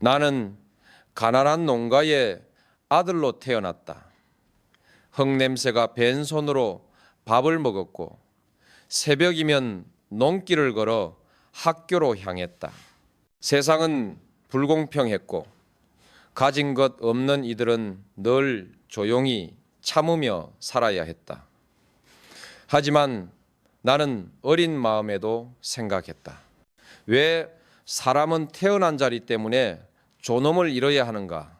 나는 가난한 농가의 아들로 태어났다. 흙냄새가 밴 손으로 밥을 먹었고 새벽이면 농길을 걸어 학교로 향했다. 세상은 불공평했고 가진 것 없는 이들은 늘 조용히 참으며 살아야 했다. 하지만 나는 어린 마음에도 생각했다. 왜 사람은 태어난 자리 때문에 존엄을 잃어야 하는가?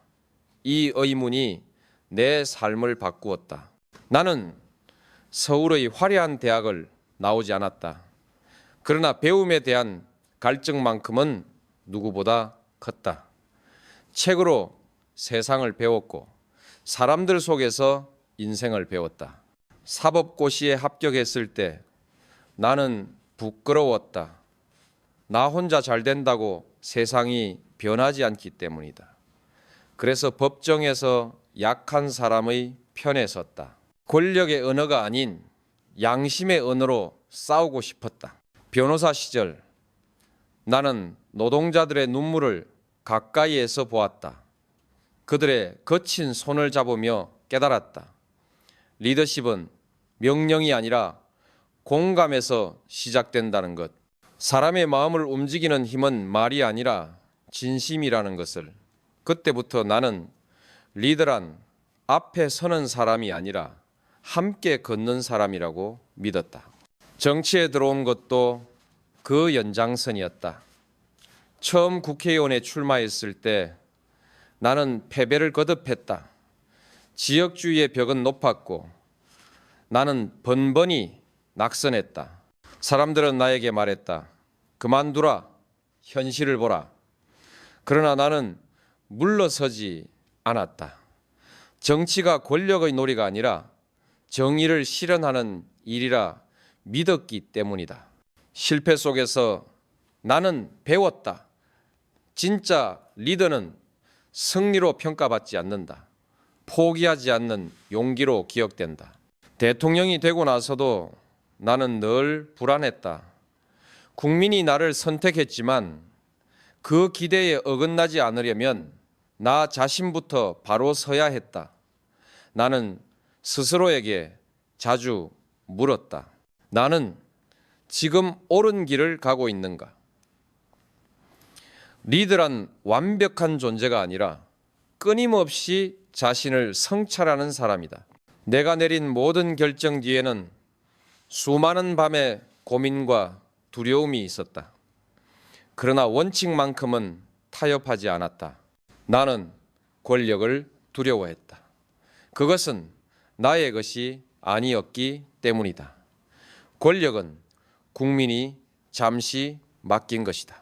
이 의문이 내 삶을 바꾸었다. 나는 서울의 화려한 대학을 나오지 않았다. 그러나 배움에 대한 갈증만큼은 누구보다 컸다. 책으로 세상을 배웠고 사람들 속에서 인생을 배웠다. 사법고시에 합격했을 때 나는 부끄러웠다. 나 혼자 잘 된다고 세상이 변하지 않기 때문이다. 그래서 법정에서 약한 사람의 편에 섰다. 권력의 언어가 아닌 양심의 언어로 싸우고 싶었다. 변호사 시절 나는 노동자들의 눈물을 가까이에서 보았다. 그들의 거친 손을 잡으며 깨달았다. 리더십은 명령이 아니라 공감에서 시작된다는 것. 사람의 마음을 움직이는 힘은 말이 아니라 진심이라는 것을. 그때부터 나는 리더란 앞에 서는 사람이 아니라 함께 걷는 사람이라고 믿었다. 정치에 들어온 것도 그 연장선이었다. 처음 국회의원에 출마했을 때 나는 패배를 거듭했다. 지역주의의 벽은 높았고 나는 번번이 낙선했다. 사람들은 나에게 말했다. 그만두라. 현실을 보라. 그러나 나는 물러서지 않았다. 정치가 권력의 놀이가 아니라 정의를 실현하는 일이라 믿었기 때문이다. 실패 속에서 나는 배웠다. 진짜 리더는 승리로 평가받지 않는다. 포기하지 않는 용기로 기억된다. 대통령이 되고 나서도 나는 늘 불안했다. 국민이 나를 선택했지만 그 기대에 어긋나지 않으려면 나 자신부터 바로 서야 했다. 나는 스스로에게 자주 물었다. 나는 지금 옳은 길을 가고 있는가? 리더란 완벽한 존재가 아니라 끊임없이 자신을 성찰하는 사람이다. 내가 내린 모든 결정 뒤에는 수많은 밤의 고민과 두려움이 있었다. 그러나 원칙만큼은 타협하지 않았다. 나는 권력을 두려워했다. 그것은 나의 것이 아니었기 때문이다. 권력은 국민이 잠시 맡긴 것이다.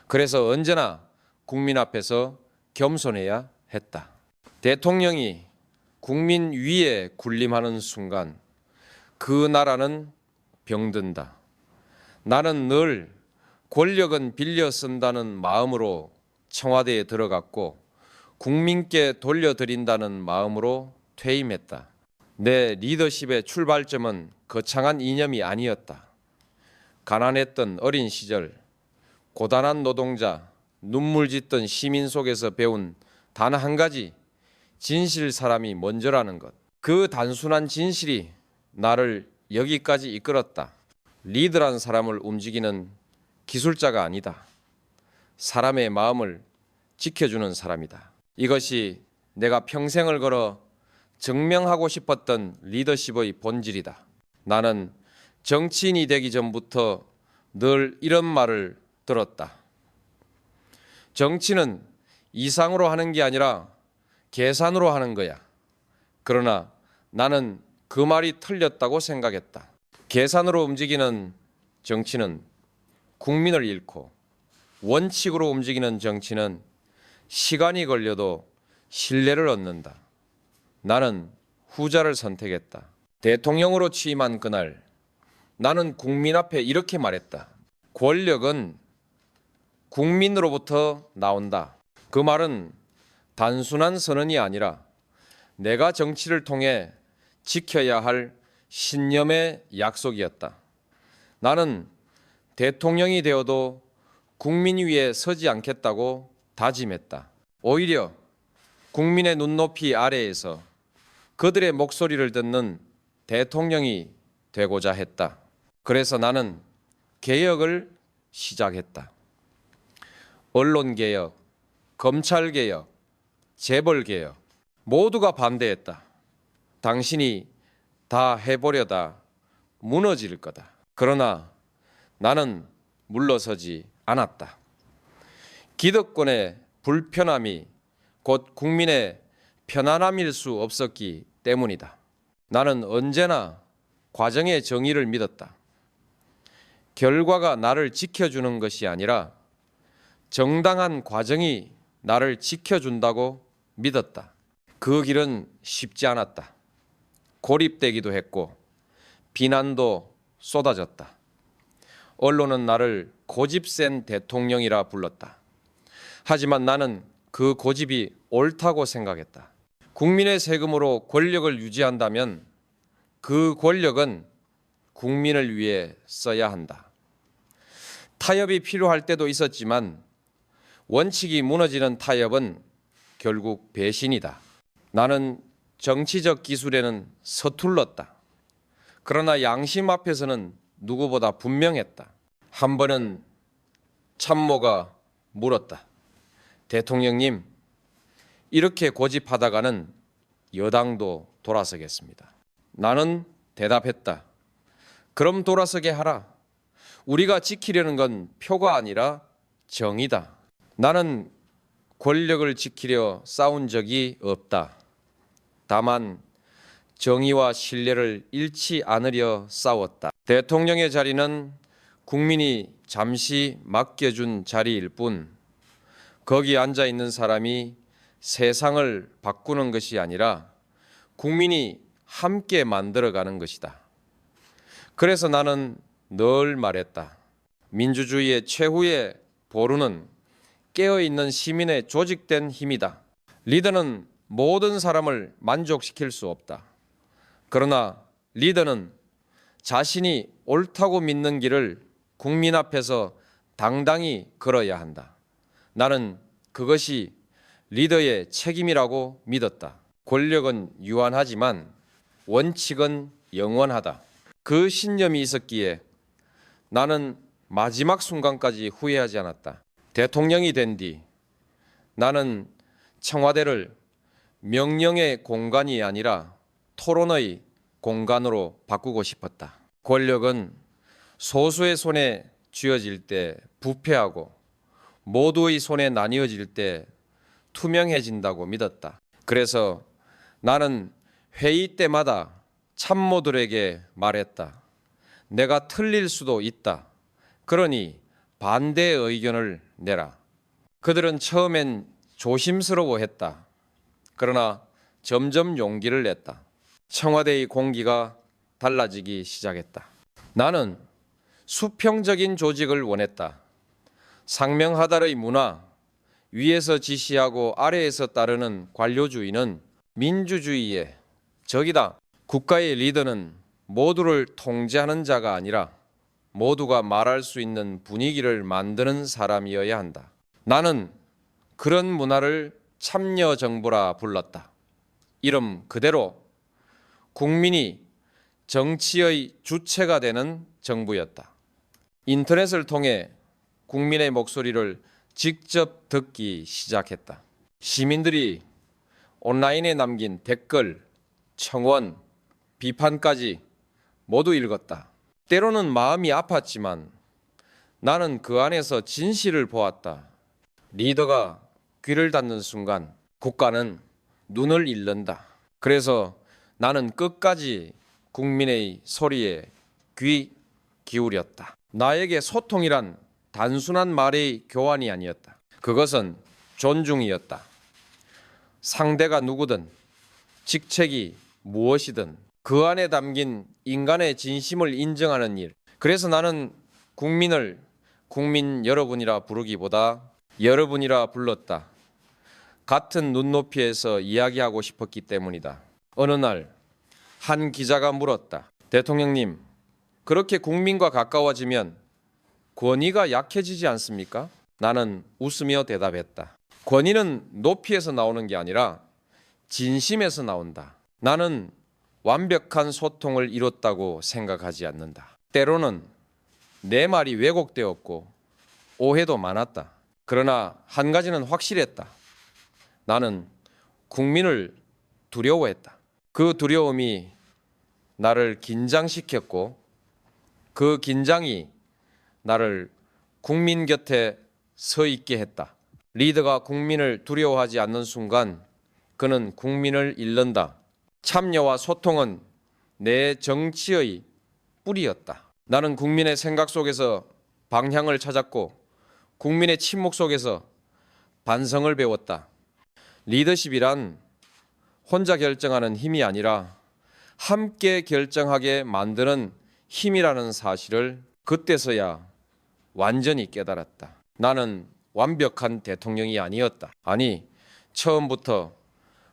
그래서 언제나 국민 앞에서 겸손해야 했다. 대통령이 국민 위에 군림하는 순간 그 나라는 병든다. 나는 늘 권력은 빌려 쓴다는 마음으로 청와대에 들어갔고 국민께 돌려드린다는 마음으로 퇴임했다. 내 리더십의 출발점은 거창한 이념이 아니었다. 가난했던 어린 시절, 고단한 노동자, 눈물 짓던 시민 속에서 배운 단 한 가지, 진실 사람이 먼저라는 것. 그 단순한 진실이 나를 여기까지 이끌었다. 리더란 사람을 움직이는 기술자가 아니다. 사람의 마음을 지켜주는 사람이다. 이것이 내가 평생을 걸어 증명하고 싶었던 리더십의 본질이다. 나는 정치인이 되기 전부터 늘 이런 말을 들었다. 정치는 이상으로 하는 게 아니라 계산으로 하는 거야. 그러나 나는 그 말이 틀렸다고 생각했다. 계산으로 움직이는 정치는 국민을 잃고 원칙으로 움직이는 정치는 시간이 걸려도 신뢰를 얻는다. 나는 후자를 선택했다. 대통령으로 취임한 그날 나는 국민 앞에 이렇게 말했다. 권력은 국민으로부터 나온다. 그 말은 단순한 선언이 아니라 내가 정치를 통해 지켜야 할 신념의 약속이었다. 나는 대통령이 되어도 국민 위에 서지 않겠다고 다짐했다. 오히려 국민의 눈높이 아래에서 그들의 목소리를 듣는 대통령이 되고자 했다. 그래서 나는 개혁을 시작했다. 언론개혁, 검찰개혁, 재벌개혁 모두가 반대했다. 당신이 다 해보려다 무너질 거다. 그러나 나는 물러서지 않았다. 기득권의 불편함이 곧 국민의 편안함일 수 없었기 때문이다. 나는 언제나 과정의 정의를 믿었다. 결과가 나를 지켜주는 것이 아니라 정당한 과정이 나를 지켜준다고 믿었다. 그 길은 쉽지 않았다. 고립되기도 했고 비난도 쏟아졌다. 언론은 나를 고집센 대통령이라 불렀다. 하지만 나는 그 고집이 옳다고 생각했다. 국민의 세금으로 권력을 유지한다면 그 권력은 국민을 위해 써야 한다. 타협이 필요할 때도 있었지만 원칙이 무너지는 타협은 결국 배신이다. 나는 정치적 기술에는 서툴렀다. 그러나 양심 앞에서는 누구보다 분명했다. 한 번은 참모가 물었다. 대통령님, 이렇게 고집하다가는 여당도 돌아서겠습니다. 나는 대답했다. 그럼 돌아서게 하라. 우리가 지키려는 건 표가 아니라 정의다. 나는 권력을 지키려 싸운 적이 없다. 다만 정의와 신뢰를 잃지 않으려 싸웠다. 대통령의 자리는 국민이 잠시 맡겨준 자리일 뿐 거기 앉아 있는 사람이 세상을 바꾸는 것이 아니라 국민이 함께 만들어가는 것이다. 그래서 나는 늘 말했다. 민주주의의 최후의 보루는 깨어있는 시민의 조직된 힘이다. 리더는 모든 사람을 만족시킬 수 없다. 그러나 리더는 자신이 옳다고 믿는 길을 국민 앞에서 당당히 걸어야 한다. 나는 그것이 리더의 책임이라고 믿었다. 권력은 유한하지만 원칙은 영원하다. 그 신념이 있었기에 나는 마지막 순간까지 후회하지 않았다. 대통령이 된 뒤 나는 청와대를 명령의 공간이 아니라 토론의 공간으로 바꾸고 싶었다. 권력은 소수의 손에 쥐어질 때 부패하고 모두의 손에 나뉘어질 때 투명해진다고 믿었다. 그래서 나는 회의 때마다 참모들에게 말했다. 내가 틀릴 수도 있다. 그러니 반대 의견을 내라. 그들은 처음엔 조심스러워했다. 그러나 점점 용기를 냈다. 청와대의 공기가 달라지기 시작했다. 나는 수평적인 조직을 원했다. 상명하달의 문화, 위에서 지시하고 아래에서 따르는 관료주의는 민주주의의 적이다. 국가의 리더는 모두를 통제하는 자가 아니라 모두가 말할 수 있는 분위기를 만드는 사람이어야 한다. 나는 그런 문화를 참여정부라 불렀다. 이름 그대로 국민이 정치의 주체가 되는 정부였다. 인터넷을 통해 국민의 목소리를 직접 듣기 시작했다. 시민들이 온라인에 남긴 댓글, 청원, 비판까지 모두 읽었다. 때로는 마음이 아팠지만 나는 그 안에서 진실을 보았다. 리더가 귀를 닫는 순간 국가는 눈을 잃는다. 그래서 나는 끝까지 국민의 소리에 귀 기울였다. 나에게 소통이란 단순한 말의 교환이 아니었다. 그것은 존중이었다. 상대가 누구든 직책이 무엇이든 그 안에 담긴 인간의 진심을 인정하는 일. 그래서 나는 국민을 국민 여러분이라 부르기보다 여러분이라 불렀다. 같은 눈높이에서 이야기하고 싶었기 때문이다. 어느 날 한 기자가 물었다. 대통령님, 그렇게 국민과 가까워지면 권위가 약해지지 않습니까? 나는 웃으며 대답했다. 권위는 높이에서 나오는 게 아니라 진심에서 나온다. 나는 완벽한 소통을 이뤘다고 생각하지 않는다. 때로는 내 말이 왜곡되었고 오해도 많았다. 그러나 한 가지는 확실했다. 나는 국민을 두려워했다. 그 두려움이 나를 긴장시켰고 그 긴장이 나를 국민 곁에 서 있게 했다. 리더가 국민을 두려워하지 않는 순간 그는 국민을 잃는다. 참여와 소통은 내 정치의 뿌리였다. 나는 국민의 생각 속에서 방향을 찾았고 국민의 침묵 속에서 반성을 배웠다. 리더십이란 혼자 결정하는 힘이 아니라 함께 결정하게 만드는 힘이라는 사실을 그때서야 완전히 깨달았다. 나는 완벽한 대통령이 아니었다. 아니, 처음부터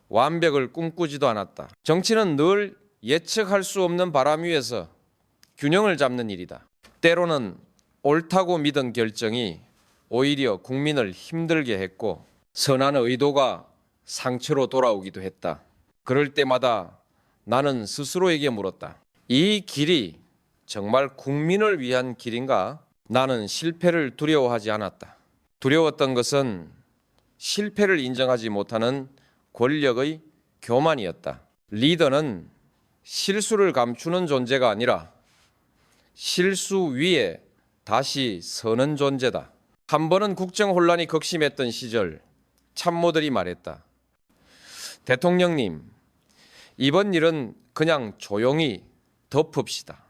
완벽을 꿈꾸지도 않았다. 정치는 늘 예측할 수 없는 바람 위에서 균형을 잡는 일이다. 때로는 옳다고 믿은 결정이 오히려 국민을 힘들게 했고 선한 의도가 상처로 돌아오기도 했다. 그럴 때마다 나는 스스로에게 물었다. 이 길이 정말 국민을 위한 길인가? 나는 실패를 두려워하지 않았다. 두려웠던 것은 실패를 인정하지 못하는 권력의 교만이었다. 리더는 실수를 감추는 존재가 아니라 실수 위에 다시 서는 존재다. 한 번은 국정 혼란이 극심했던 시절 참모들이 말했다. 대통령님, 이번 일은 그냥 조용히 덮읍시다.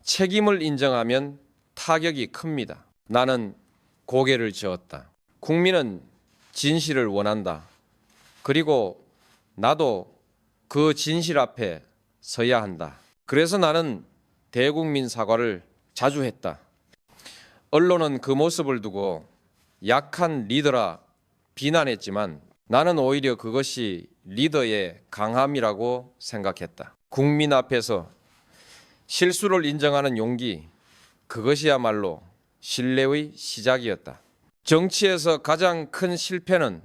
책임을 인정하면 타격이 큽니다. 나는 고개를 저었다. 국민은 진실을 원한다. 그리고 나도 그 진실 앞에 서야 한다. 그래서 나는 대국민 사과를 자주 했다. 언론은 그 모습을 두고 약한 리더라 비난했지만 나는 오히려 그것이 리더의 강함이라고 생각했다. 국민 앞에서 실수를 인정하는 용기, 그것이야말로 신뢰의 시작이었다. 정치에서 가장 큰 실패는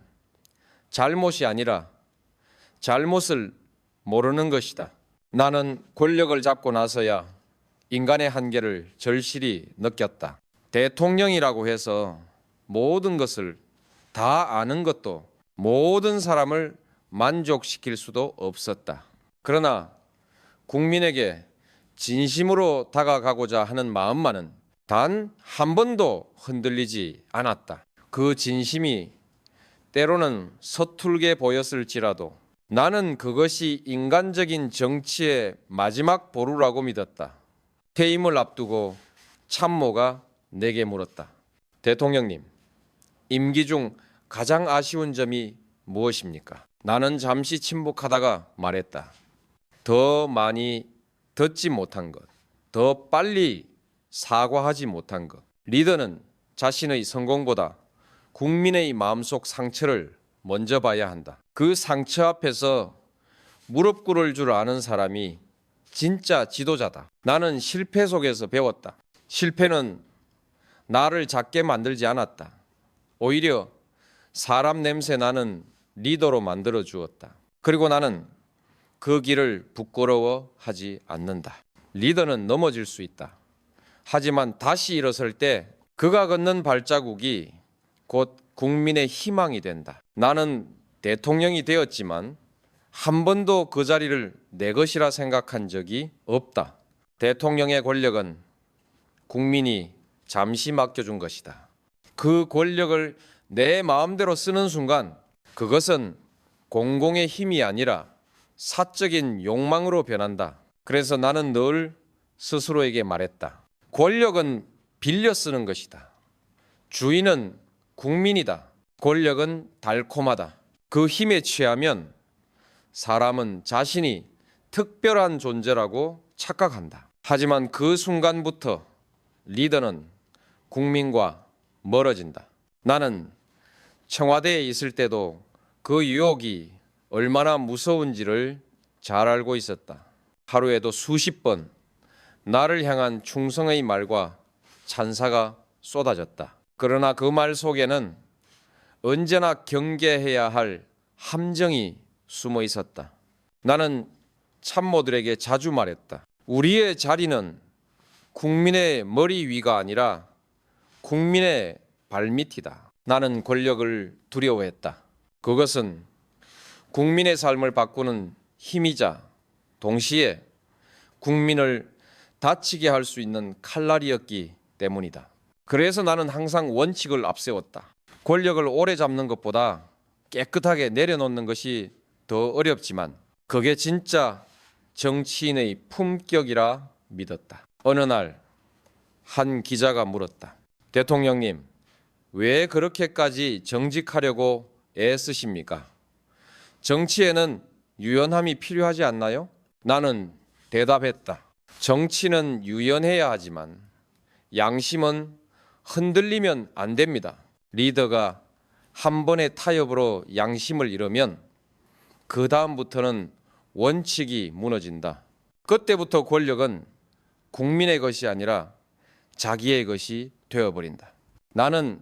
잘못이 아니라 잘못을 모르는 것이다. 나는 권력을 잡고 나서야 인간의 한계를 절실히 느꼈다. 대통령이라고 해서 모든 것을 다 아는 것도 모든 사람을 만족시킬 수도 없었다. 그러나 국민에게 진심으로 다가가고자 하는 마음만은 단 한 번도 흔들리지 않았다. 그 진심이 때로는 서툴게 보였을지라도 나는 그것이 인간적인 정치의 마지막 보루라고 믿었다. 퇴임을 앞두고 참모가 내게 물었다. 대통령님, 임기 중 가장 아쉬운 점이 무엇입니까? 나는 잠시 침묵하다가 말했다. 더 많이 듣지 못한 것, 더 빨리 사과하지 못한 것. 리더는 자신의 성공보다 국민의 마음속 상처를 먼저 봐야 한다. 그 상처 앞에서 무릎 꿇을 줄 아는 사람이 진짜 지도자다. 나는 실패 속에서 배웠다. 실패는 나를 작게 만들지 않았다. 오히려 사람 냄새 나는 리더로 만들어 주었다. 그리고 나는 그 길을 부끄러워하지 않는다. 리더는 넘어질 수 있다. 하지만 다시 일어설 때 그가 걷는 발자국이 곧 국민의 희망이 된다. 나는 대통령이 되었지만 한 번도 그 자리를 내 것이라 생각한 적이 없다. 대통령의 권력은 국민이 잠시 맡겨준 것이다. 그 권력을 내 마음대로 쓰는 순간 그것은 공공의 힘이 아니라 사적인 욕망으로 변한다. 그래서 나는 늘 스스로에게 말했다. 권력은 빌려 쓰는 것이다. 주인은 국민이다. 권력은 달콤하다. 그 힘에 취하면 사람은 자신이 특별한 존재라고 착각한다. 하지만 그 순간부터 리더는 국민과 멀어진다. 나는 청와대에 있을 때도 그 유혹이 얼마나 무서운지를 잘 알고 있었다. 하루에도 수십 번 나를 향한 충성의 말과 찬사가 쏟아졌다. 그러나 그 말 속에는 언제나 경계해야 할 함정이 숨어 있었다. 나는 참모들에게 자주 말했다. 우리의 자리는 국민의 머리 위가 아니라 국민의 발밑이다. 나는 권력을 두려워했다. 그것은 국민의 삶을 바꾸는 힘이자 동시에 국민을 다치게 할 수 있는 칼날이었기 때문이다. 그래서 나는 항상 원칙을 앞세웠다. 권력을 오래 잡는 것보다 깨끗하게 내려놓는 것이 더 어렵지만 그게 진짜 정치인의 품격이라 믿었다. 어느 날 한 기자가 물었다. 대통령님, 왜 그렇게까지 정직하려고 애쓰십니까? 정치에는 유연함이 필요하지 않나요? 나는 대답했다. 정치는 유연해야 하지만 양심은 흔들리면 안 됩니다. 리더가 한 번의 타협으로 양심을 잃으면 그 다음부터는 원칙이 무너진다. 그때부터 권력은 국민의 것이 아니라 자기의 것이 되어버린다. 나는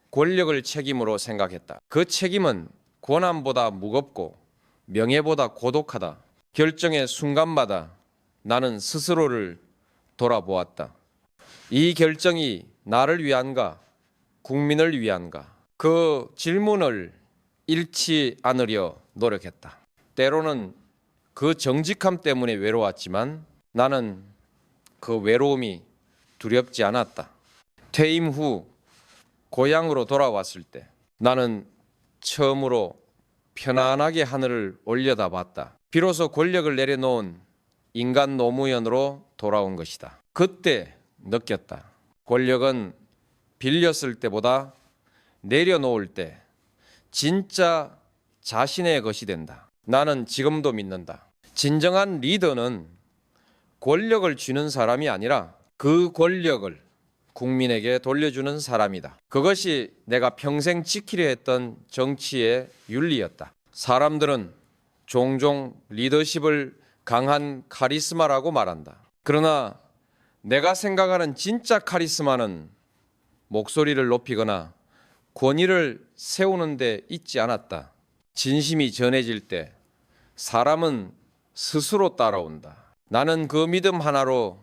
권력을 책임으로 생각했다. 그 책임은 권한보다 무겁고 명예보다 고독하다. 결정의 순간마다 나는 스스로를 돌아보았다. 이 결정이 나를 위한가, 국민을 위한가? 그 질문을 잃지 않으려 노력했다. 때로는 그 정직함 때문에 외로웠지만 나는 그 외로움이 두렵지 않았다. 퇴임 후 고향으로 돌아왔을 때 나는 처음으로 편안하게 하늘을 올려다봤다. 비로소 권력을 내려놓은 인간 노무현으로 돌아온 것이다. 그때 느꼈다. 권력은 빌렸을 때보다 내려놓을 때 진짜 자신의 것이 된다. 나는 지금도 믿는다. 진정한 리더는 권력을 쥐는 사람이 아니라 그 권력을 국민에게 돌려주는 사람이다. 그것이 내가 평생 지키려 했던 정치의 윤리였다. 사람들은 종종 리더십을 강한 카리스마라고 말한다. 그러나 내가 생각하는 진짜 카리스마는 목소리를 높이거나 권위를 세우는 데 있지 않았다. 진심이 전해질 때 사람은 스스로 따라온다. 나는 그 믿음 하나로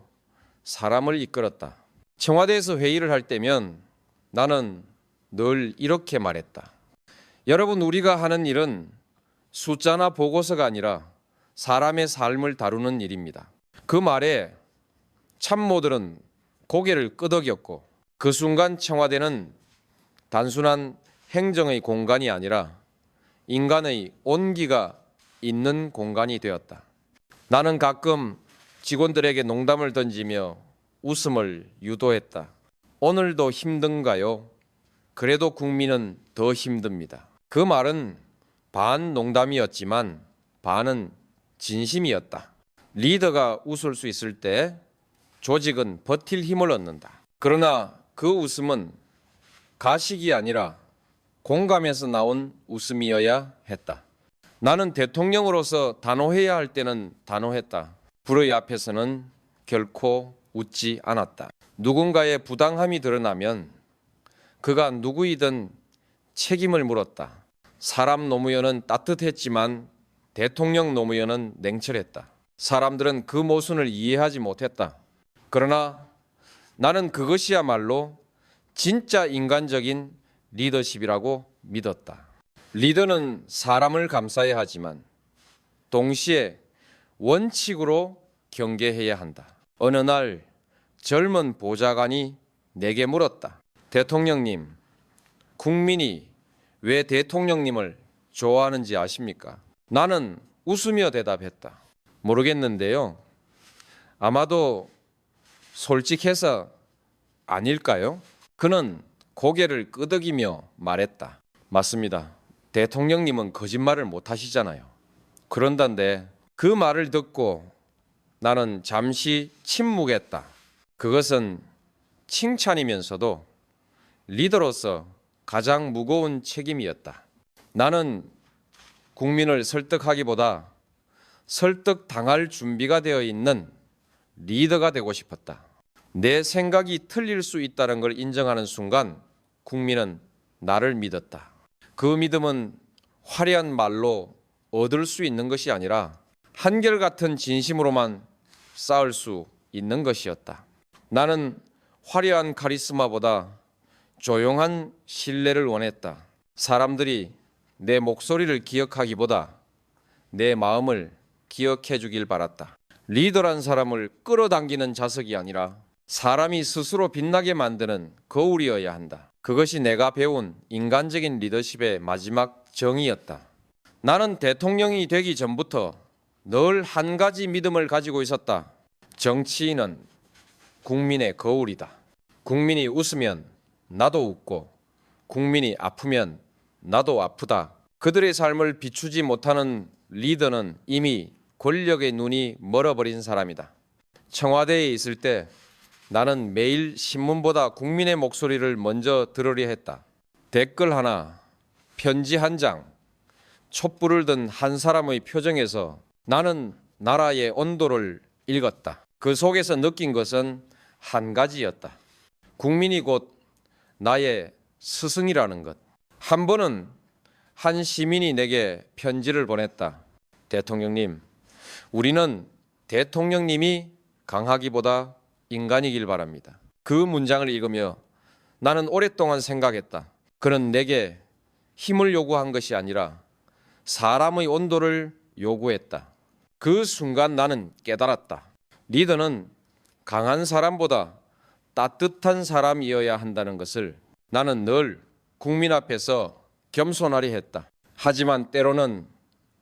사람을 이끌었다. 청와대에서 회의를 할 때면 나는 늘 이렇게 말했다. 여러분, 우리가 하는 일은 숫자나 보고서가 아니라 사람의 삶을 다루는 일입니다. 그 말에 참모들은 고개를 끄덕였고 그 순간 청와대는 단순한 행정의 공간이 아니라 인간의 온기가 있는 공간이 되었다. 나는 가끔 직원들에게 농담을 던지며 웃음을 유도했다. 오늘도 힘든가요? 그래도 국민은 더 힘듭니다. 그 말은 반 농담이었지만 반은 진심이었다. 리더가 웃을 수 있을 때 조직은 버틸 힘을 얻는다. 그러나 그 웃음은 가식이 아니라 공감에서 나온 웃음이어야 했다. 나는 대통령으로서 단호해야 할 때는 단호했다. 불의 앞에서는 결코 웃지 않았다. 누군가의 부당함이 드러나면 그가 누구이든 책임을 물었다. 사람 노무현은 따뜻했지만 대통령 노무현은 냉철했다. 사람들은 그 모순을 이해하지 못했다. 그러나 나는 그것이야말로 진짜 인간적인 리더십이라고 믿었다. 리더는 사람을 감싸야 하지만 동시에 원칙으로 경계해야 한다. 어느 날 젊은 보좌관이 내게 물었다. 대통령님, 국민이 왜 대통령님을 좋아하는지 아십니까? 나는 웃으며 대답했다. 모르겠는데요. 아마도 솔직해서 아닐까요? 그는 고개를 끄덕이며 말했다. 맞습니다. 대통령님은 거짓말을 못 하시잖아요. 그런단데 그 말을 듣고 나는 잠시 침묵했다. 그것은 칭찬이면서도 리더로서 가장 무거운 책임이었다. 나는 국민을 설득하기보다 설득당할 준비가 되어 있는 리더가 되고 싶었다. 내 생각이 틀릴 수 있다는 걸 인정하는 순간 국민은 나를 믿었다. 그 믿음은 화려한 말로 얻을 수 있는 것이 아니라 한결같은 진심으로만 쌓을 수 있는 것이었다. 나는 화려한 카리스마보다 조용한 신뢰를 원했다. 사람들이 내 목소리를 기억하기보다 내 마음을 기억해 주길 바랐다. 리더란 사람을 끌어당기는 자석이 아니라 사람이 스스로 빛나게 만드는 거울이어야 한다. 그것이 내가 배운 인간적인 리더십의 마지막 정의였다. 나는 대통령이 되기 전부터 늘 한 가지 믿음을 가지고 있었다. 정치인은 국민의 거울이다. 국민이 웃으면 나도 웃고 국민이 아프면 나도 아프다. 그들의 삶을 비추지 못하는 리더는 이미 권력의 눈이 멀어버린 사람이다. 청와대에 있을 때 나는 매일 신문보다 국민의 목소리를 먼저 들으려 했다. 댓글 하나, 편지 한 장, 촛불을 든 한 사람의 표정에서 나는 나라의 온도를 읽었다. 그 속에서 느낀 것은 한 가지였다. 국민이 곧 나의 스승이라는 것. 한 번은 한 시민이 내게 편지를 보냈다. 대통령님, 우리는 대통령님이 강하기보다 인간이길 바랍니다. 그 문장을 읽으며 나는 오랫동안 생각했다. 그는 내게 힘을 요구한 것이 아니라 사람의 온도를 요구했다. 그 순간 나는 깨달았다. 리더는 강한 사람보다 따뜻한 사람이어야 한다는 것을 나는 늘 국민 앞에서 겸손하려 했다. 하지만 때로는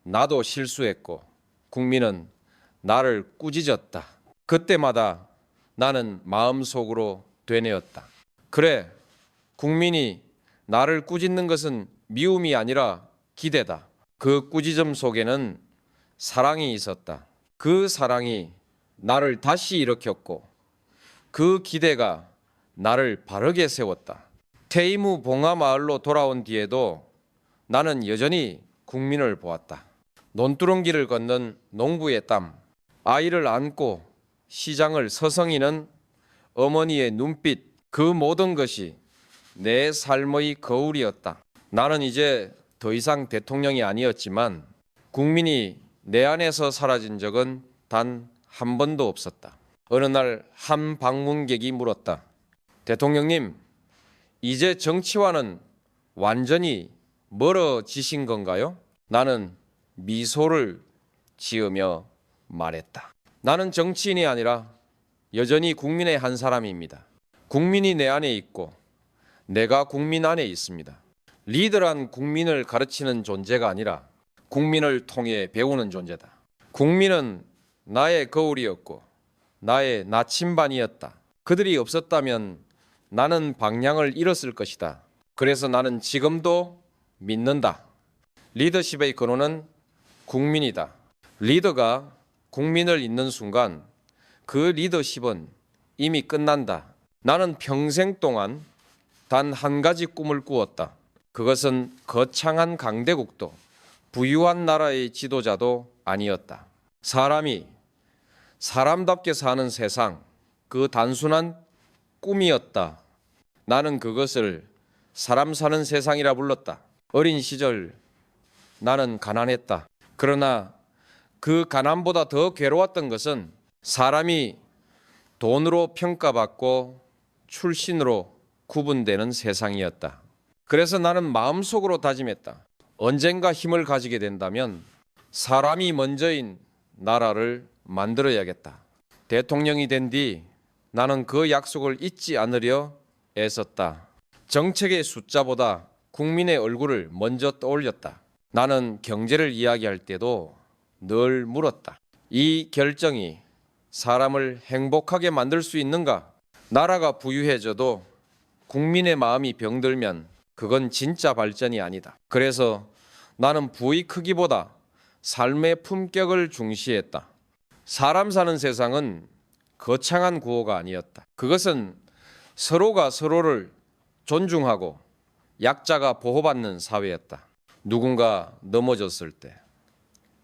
나도 실수했고 국민은 나를 꾸짖었다. 그때마다 나는 마음속으로 되뇌었다. 그래, 국민이 나를 꾸짖는 것은 미움이 아니라 기대다. 그 꾸짖음 속에는 사랑이 있었다. 그 사랑이 나를 다시 일으켰고 그 기대가 나를 바르게 세웠다. 퇴임 후 봉하마을로 돌아온 뒤에도 나는 여전히 국민을 보았다. 논두렁길을 걷는 농부의 땀, 아이를 안고 시장을 서성이는 어머니의 눈빛, 그 모든 것이 내 삶의 거울이었다. 나는 이제 더 이상 대통령이 아니었지만 국민이 내 안에서 사라진 적은 단 한 번도 없었다. 어느 날 한 방문객이 물었다. 대통령님, 이제 정치와는 완전히 멀어지신 건가요? 나는 미소를 지으며 말했다. 나는 정치인이 아니라 여전히 국민의 한 사람입니다. 국민이 내 안에 있고 내가 국민 안에 있습니다. 리더란 국민을 가르치는 존재가 아니라 국민을 통해 배우는 존재다. 국민은 나의 거울이었고 나의 나침반이었다. 그들이 없었다면 나는 방향을 잃었을 것이다. 그래서 나는 지금도 믿는다. 리더십의 근원은 국민이다. 리더가 국민을 잇는 순간 그 리더십은 이미 끝난다. 나는 평생 동안 단 한 가지 꿈을 꾸었다. 그것은 거창한 강대국도 부유한 나라의 지도자도 아니었다. 사람이 사람답게 사는 세상, 그 단순한 꿈이었다. 나는 그것을 사람 사는 세상이라 불렀다. 어린 시절 나는 가난했다. 그러나 그 가난보다 더 괴로웠던 것은 사람이 돈으로 평가받고 출신으로 구분되는 세상이었다. 그래서 나는 마음속으로 다짐했다. 언젠가 힘을 가지게 된다면 사람이 먼저인 나라를 만들어야겠다. 대통령이 된 뒤 나는 그 약속을 잊지 않으려 애썼다. 정책의 숫자보다 국민의 얼굴을 먼저 떠올렸다. 나는 경제를 이야기할 때도 늘 물었다. 이 결정이 사람을 행복하게 만들 수 있는가? 나라가 부유해져도 국민의 마음이 병들면 그건 진짜 발전이 아니다. 그래서 나는 부의 크기보다 삶의 품격을 중시했다. 사람 사는 세상은 거창한 구호가 아니었다. 그것은 서로가 서로를 존중하고 약자가 보호받는 사회였다. 누군가 넘어졌을 때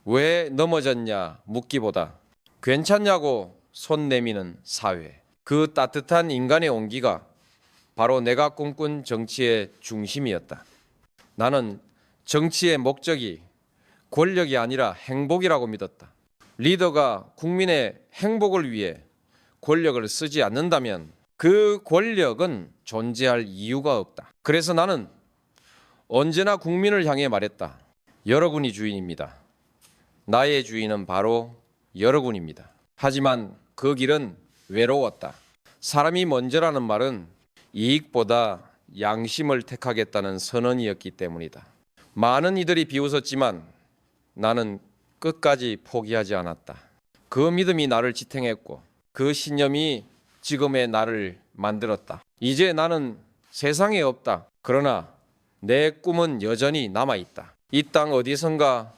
왜 넘어졌냐 묻기보다 괜찮냐고 손 내미는 사회. 그 따뜻한 인간의 온기가 바로 내가 꿈꾼 정치의 중심이었다. 나는 정치의 목적이 권력이 아니라 행복이라고 믿었다. 리더가 국민의 행복을 위해 권력을 쓰지 않는다면 그 권력은 존재할 이유가 없다. 그래서 나는 언제나 국민을 향해 말했다. 여러분이 주인입니다. 나의 주인은 바로 여러분입니다. 하지만 그 길은 외로웠다. 사람이 먼저라는 말은 이익보다 양심을 택하겠다는 선언이었기 때문이다. 많은 이들이 비웃었지만 나는 끝까지 포기하지 않았다. 그 믿음이 나를 지탱했고 그 신념이 지금의 나를 만들었다. 이제 나는 세상에 없다. 그러나 내 꿈은 여전히 남아있다. 이 땅 어디선가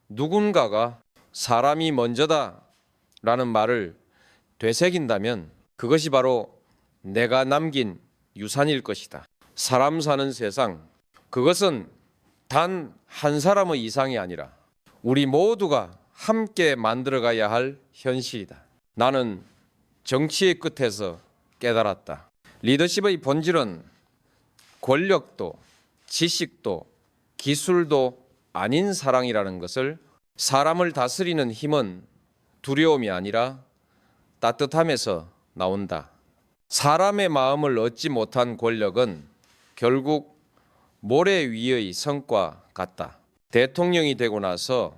누군가가 사람이 먼저다 라는 말을 되새긴다면 그것이 바로 내가 남긴 유산일 것이다. 사람 사는 세상, 그것은 단 한 사람의 이상이 아니라 우리 모두가 함께 만들어가야 할 현실이다. 나는 정치의 끝에서 깨달았다. 리더십의 본질은 권력도 지식도 기술도 아닌 사랑이라는 것을, 사람을 다스리는 힘은 두려움이 아니라 따뜻함에서 나온다. 사람의 마음을 얻지 못한 권력은 결국 모래 위의 성과 같다. 대통령이 되고 나서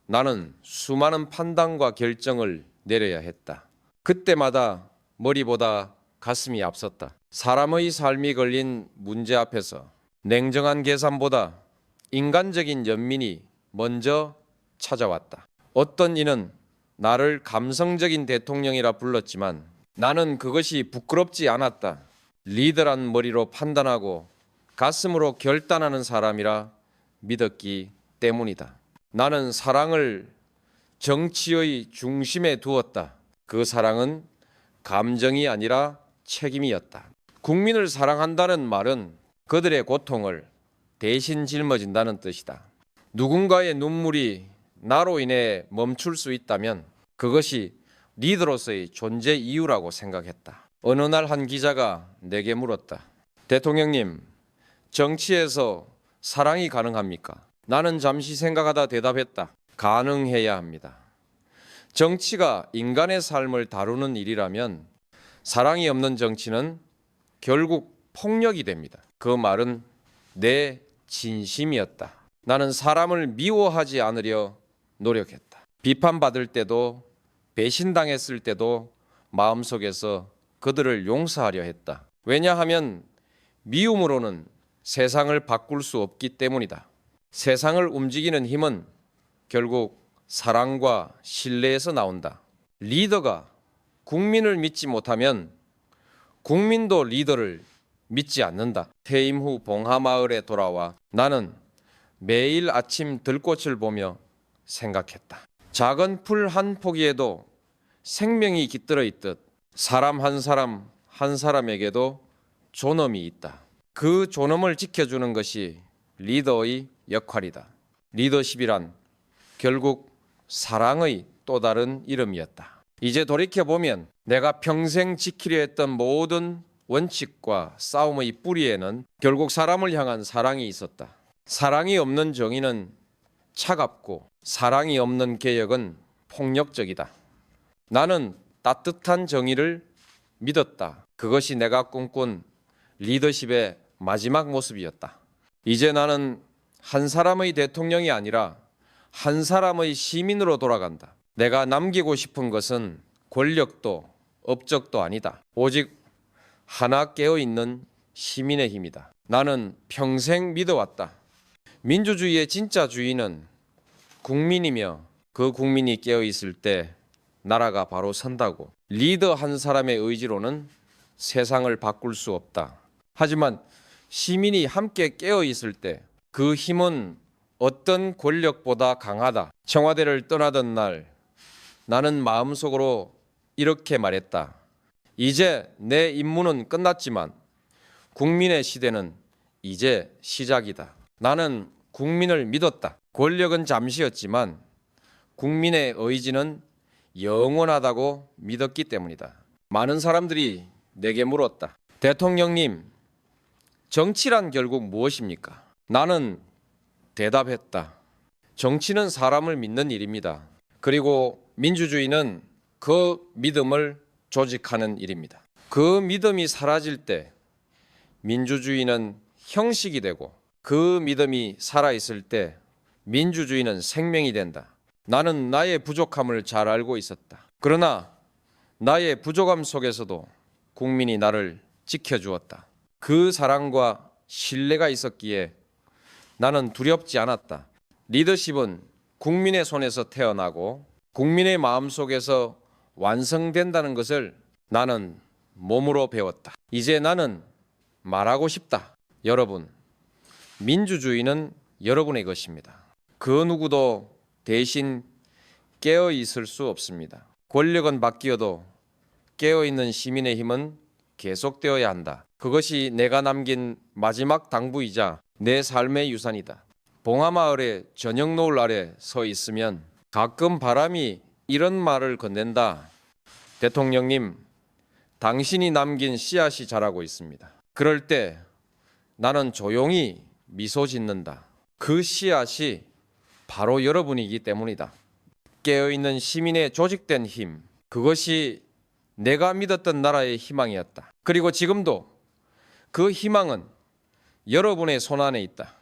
나는 수많은 판단과 결정을 내려야 했다. 그때마다 머리보다 가슴이 앞섰다. 사람의 삶이 걸린 문제 앞에서 냉정한 계산보다 인간적인 연민이 먼저 찾아왔다. 어떤 이는 나를 감성적인 대통령이라 불렀지만 나는 그것이 부끄럽지 않았다. 리더란 머리로 판단하고 가슴으로 결단하는 사람이라 믿었기 때문이다. 나는 사랑을 정치의 중심에 두었다. 그 사랑은 감정이 아니라 책임이었다. 국민을 사랑한다는 말은 그들의 고통을 대신 짊어진다는 뜻이다. 누군가의 눈물이 나로 인해 멈출 수 있다면 그것이 리더로서의 존재 이유라고 생각했다. 어느 날 한 기자가 내게 물었다. 대통령님, 정치에서 사랑이 가능합니까? 나는 잠시 생각하다 대답했다. 가능해야 합니다. 정치가 인간의 삶을 다루는 일이라면 사랑이 없는 정치는 결국 폭력이 됩니다. 그 말은 내 진심이었다. 나는 사람을 미워하지 않으려 노력했다. 비판받을 때도 배신당했을 때도 마음속에서 그들을 용서하려 했다. 왜냐하면 미움으로는 세상을 바꿀 수 없기 때문이다. 세상을 움직이는 힘은 결국 사랑과 신뢰에서 나온다. 리더가 국민을 믿지 못하면 국민도 리더를 믿지 않는다. 퇴임 후 봉하마을에 돌아와 나는 매일 아침 들꽃을 보며 생각했다. 작은 풀 한 포기에도 생명이 깃들어 있듯 사람 한 사람 한 사람에게도 존엄이 있다. 그 존엄을 지켜주는 것이 리더의 역할이다. 리더십이란 결국 사랑의 또 다른 이름이었다. 이제 돌이켜보면 내가 평생 지키려 했던 모든 원칙과 싸움의 뿌리에는 결국 사람을 향한 사랑이 있었다. 사랑이 없는 정의는 차갑고 사랑이 없는 개혁은 폭력적이다. 나는 따뜻한 정의를 믿었다. 그것이 내가 꿈꾼 리더십의 마지막 모습이었다. 이제 나는 한 사람의 대통령이 아니라 한 사람의 시민으로 돌아간다. 내가 남기고 싶은 것은 권력도 업적도 아니다. 오직 하나 깨어있는 시민의 힘이다. 나는 평생 믿어왔다. 민주주의의 진짜 주인은 국민이며 그 국민이 깨어있을 때 나라가 바로 선다고. 리더 한 사람의 의지로는 세상을 바꿀 수 없다. 하지만 시민이 함께 깨어있을 때 그 힘은 어떤 권력보다 강하다. 청와대를 떠나던 날 나는 마음속으로 이렇게 말했다. 이제 내 임무는 끝났지만 국민의 시대는 이제 시작이다. 나는 국민을 믿었다. 권력은 잠시였지만 국민의 의지는 영원하다고 믿었기 때문이다. 많은 사람들이 내게 물었다. 대통령님, 정치란 결국 무엇입니까? 나는 대답했다. 정치는 사람을 믿는 일입니다. 그리고 민주주의는 그 믿음을 조직하는 일입니다. 그 믿음이 사라질 때 민주주의는 형식이 되고 그 믿음이 살아있을 때 민주주의는 생명이 된다. 나는 나의 부족함을 잘 알고 있었다. 그러나 나의 부족함 속에서도 국민이 나를 지켜주었다. 그 사랑과 신뢰가 있었기에 나는 두렵지 않았다. 리더십은 국민의 손에서 태어나고 국민의 마음속에서 완성된다는 것을 나는 몸으로 배웠다. 이제 나는 말하고 싶다. 여러분, 민주주의는 여러분의 것입니다. 그 누구도 대신 깨어 있을 수 없습니다. 권력은 바뀌어도 깨어 있는 시민의 힘은 계속되어야 한다. 그것이 내가 남긴 마지막 당부이자 내 삶의 유산이다. 봉하마을의 저녁 노을 아래 서 있으면 가끔 바람이 이런 말을 건넨다. 대통령님, 당신이 남긴 씨앗이 자라고 있습니다. 그럴 때 나는 조용히 미소 짓는다. 그 씨앗이 바로 여러분이기 때문이다. 깨어있는 시민의 조직된 힘, 그것이 내가 믿었던 나라의 희망이었다. 그리고 지금도 그 희망은 여러분의 손 안에 있다.